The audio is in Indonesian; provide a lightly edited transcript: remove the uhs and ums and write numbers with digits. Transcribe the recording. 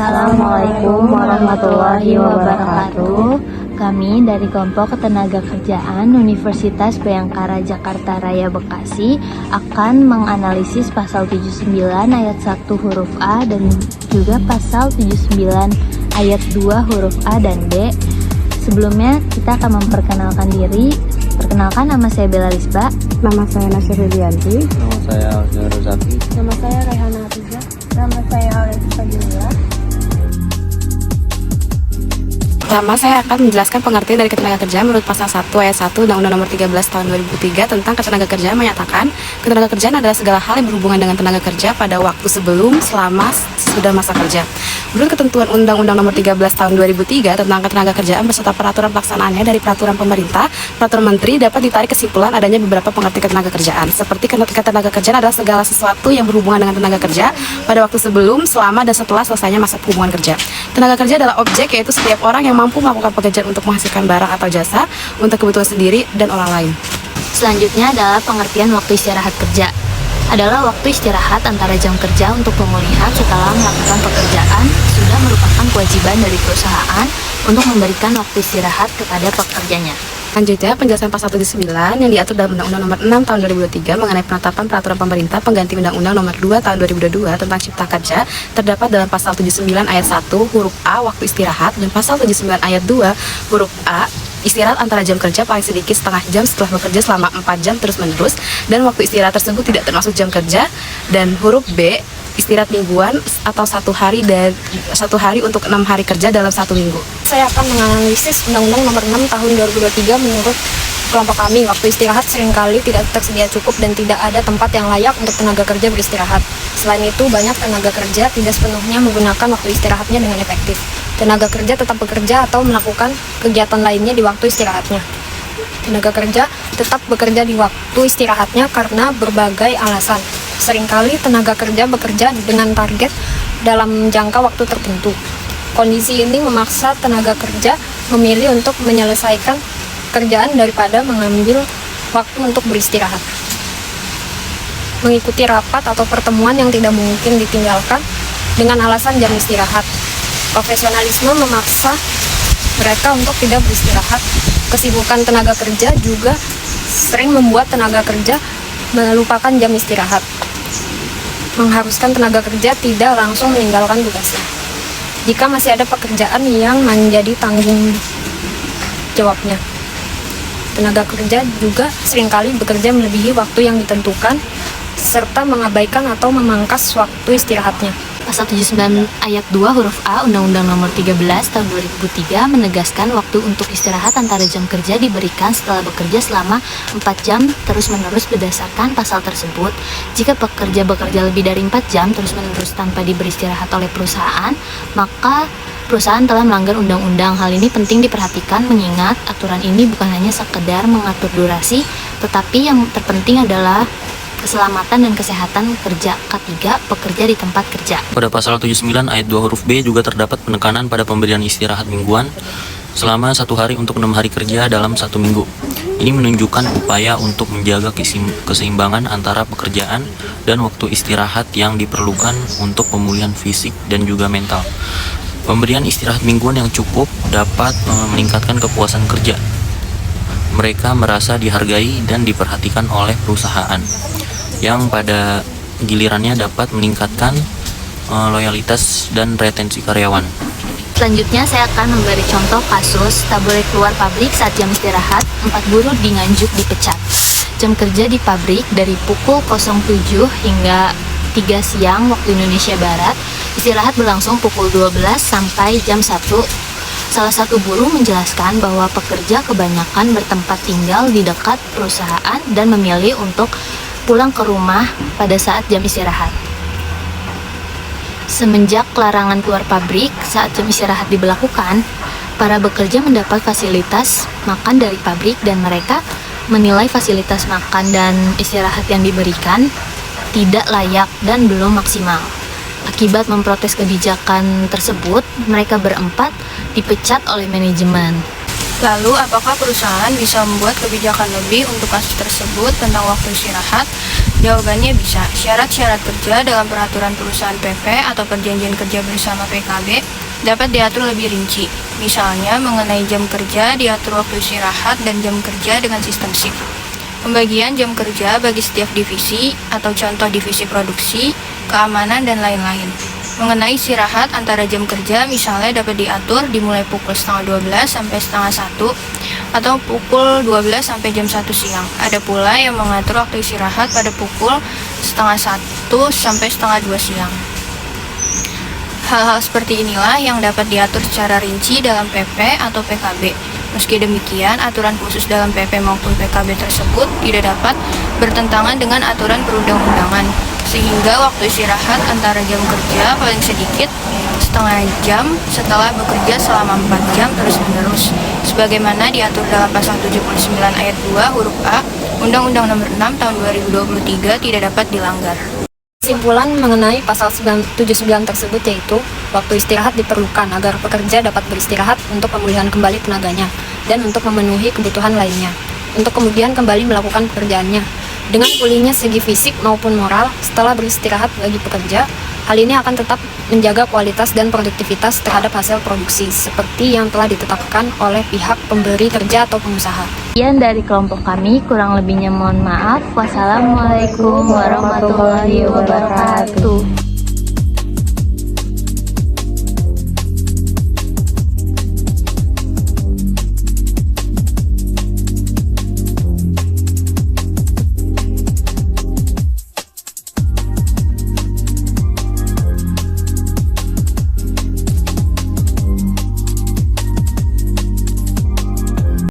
Assalamualaikum warahmatullahi wabarakatuh. Kami dari kelompok Ketenagakerjaan Universitas Bhayangkara Jakarta Raya Bekasi akan menganalisis pasal 79 ayat 1 huruf A dan juga pasal 79 ayat 2 huruf A dan B. Sebelumnya kita akan memperkenalkan diri. Perkenalkan, nama saya Bella Lisba. Nama saya Nasir Ridianti. Nama saya Alfian Rozaki. Nama saya Rayhana Atiza. Nama saya Alif Fadila. Pertama, saya akan menjelaskan pengertian dari ketenagakerjaan menurut pasal 1 ayat 1 Undang-Undang Nomor 13 Tahun 2003 tentang ketenagakerjaan menyatakan ketenagakerjaan adalah segala hal yang berhubungan dengan tenaga kerja pada waktu sebelum, selama, sesudah masa kerja. Menurut ketentuan Undang-Undang Nomor 13 Tahun 2003 tentang ketenagakerjaan beserta peraturan pelaksanaannya dari peraturan pemerintah, peraturan menteri dapat ditarik kesimpulan adanya beberapa pengertian ketenagakerjaan. Seperti ketenagakerjaan adalah segala sesuatu yang berhubungan dengan tenaga kerja pada waktu sebelum, selama, dan setelah selesainya masa hubungan kerja. Tenaga kerja adalah objek, yaitu setiap orang yang mampu melakukan pekerjaan untuk menghasilkan barang atau jasa untuk kebutuhan sendiri dan orang lain. Selanjutnya adalah pengertian waktu istirahat kerja. Adalah waktu istirahat antara jam kerja untuk pemulihan setelah melakukan pekerjaan sudah merupakan kewajiban dari perusahaan untuk memberikan waktu istirahat kepada pekerjanya. Selanjutnya, penjelasan pasal 79 yang diatur dalam Undang-Undang Nomor 6 Tahun 2003 mengenai penetapan peraturan pemerintah pengganti Undang-Undang Nomor 2 Tahun 2022 tentang Cipta Kerja terdapat dalam pasal 79 ayat 1 huruf A waktu istirahat dan pasal 79 ayat 2 huruf A istirahat antara jam kerja paling sedikit setengah jam setelah bekerja selama 4 jam terus-menerus dan waktu istirahat tersebut tidak termasuk jam kerja, dan huruf B istirahat mingguan atau satu hari untuk 6 hari kerja dalam 1 minggu. Saya akan menganalisis Undang-Undang Nomor 6 Tahun 2023 menurut kelompok kami. Waktu istirahat seringkali tidak tersedia cukup dan tidak ada tempat yang layak untuk tenaga kerja beristirahat. Selain itu, banyak tenaga kerja tidak sepenuhnya menggunakan waktu istirahatnya dengan efektif. Tenaga kerja tetap bekerja atau melakukan kegiatan lainnya di waktu istirahatnya. Tenaga kerja tetap bekerja di waktu istirahatnya karena berbagai alasan. Seringkali tenaga kerja bekerja dengan target dalam jangka waktu tertentu. Kondisi ini memaksa tenaga kerja memilih untuk menyelesaikan kerjaan daripada mengambil waktu untuk beristirahat. Mengikuti rapat atau pertemuan yang tidak mungkin ditinggalkan dengan alasan jam istirahat. Profesionalisme memaksa mereka untuk tidak beristirahat. Kesibukan tenaga kerja juga sering membuat tenaga kerja melupakan jam istirahat, mengharuskan tenaga kerja tidak langsung meninggalkan tugasnya. Jika masih ada pekerjaan yang menjadi tanggung jawabnya, tenaga kerja juga seringkali bekerja melebihi waktu yang ditentukan serta mengabaikan atau memangkas waktu istirahatnya. Pasal 79 ayat 2 huruf A Undang-Undang Nomor 13 Tahun 2003 menegaskan waktu untuk istirahat antara jam kerja diberikan setelah bekerja selama 4 jam terus-menerus berdasarkan pasal tersebut. Jika pekerja bekerja lebih dari 4 jam terus-menerus tanpa diberi istirahat oleh perusahaan, maka perusahaan telah melanggar undang-undang. Hal ini penting diperhatikan mengingat aturan ini bukan hanya sekedar mengatur durasi, tetapi yang terpenting adalah keselamatan dan kesehatan kerja. Ketiga, pekerja di tempat kerja. Pada pasal 79 ayat 2 huruf B juga terdapat penekanan pada pemberian istirahat mingguan selama 1 hari untuk 6 hari kerja dalam 1 minggu. Ini menunjukkan upaya untuk menjaga keseimbangan antara pekerjaan dan waktu istirahat yang diperlukan untuk pemulihan fisik dan juga mental. Pemberian istirahat mingguan yang cukup dapat meningkatkan kepuasan kerja. Mereka merasa dihargai dan diperhatikan oleh perusahaan, yang pada gilirannya dapat meningkatkan loyalitas dan retensi karyawan. Selanjutnya saya akan memberi contoh kasus tak boleh keluar pabrik saat jam istirahat, 4 buruh di Nganjuk dipecat. Jam kerja di pabrik dari pukul 07 hingga 3 siang waktu Indonesia Barat, istirahat berlangsung pukul 12 sampai jam 1. Salah satu buruh menjelaskan bahwa pekerja kebanyakan bertempat tinggal di dekat perusahaan dan memilih untuk pulang ke rumah pada saat jam istirahat. Semenjak larangan keluar pabrik saat jam istirahat diberlakukan, para bekerja mendapat fasilitas makan dari pabrik dan mereka menilai fasilitas makan dan istirahat yang diberikan tidak layak dan belum maksimal. Akibat memprotes kebijakan tersebut, mereka berempat dipecat oleh manajemen. Lalu, apakah perusahaan bisa membuat kebijakan lebih untuk kasus tersebut tentang waktu istirahat? Jawabannya bisa. Syarat-syarat kerja dalam peraturan perusahaan PP atau perjanjian kerja bersama PKB dapat diatur lebih rinci. Misalnya, mengenai jam kerja diatur waktu istirahat dan jam kerja dengan sistem shift. Pembagian jam kerja bagi setiap divisi atau contoh divisi produksi, keamanan, dan lain-lain. Mengenai istirahat antara jam kerja misalnya dapat diatur dimulai pukul 11:30 sampai 1:30 atau pukul 12 sampai jam 1 siang. Ada pula yang mengatur waktu istirahat pada pukul 1:30 sampai 1:30 siang. Hal-hal seperti inilah yang dapat diatur secara rinci dalam PP atau PKB. Meski demikian, aturan khusus dalam PP maupun PKB tersebut tidak dapat bertentangan dengan aturan perundang-undangan, sehingga waktu istirahat antara jam kerja paling sedikit setengah jam setelah bekerja selama 4 jam terus-menerus, sebagaimana diatur dalam pasal 79 ayat 2 huruf A Undang-Undang Nomor 6 Tahun 2023 tidak dapat dilanggar. Kesimpulan mengenai pasal 79 tersebut yaitu waktu istirahat diperlukan agar pekerja dapat beristirahat untuk pemulihan kembali tenaganya dan untuk memenuhi kebutuhan lainnya, untuk kemudian kembali melakukan pekerjaannya. Dengan pulihnya segi fisik maupun moral setelah beristirahat bagi pekerja, hal ini akan tetap menjaga kualitas dan produktivitas terhadap hasil produksi seperti yang telah ditetapkan oleh pihak pemberi kerja atau pengusaha. Sekian dari kelompok kami, kurang lebihnya mohon maaf. Wassalamualaikum warahmatullahi wabarakatuh.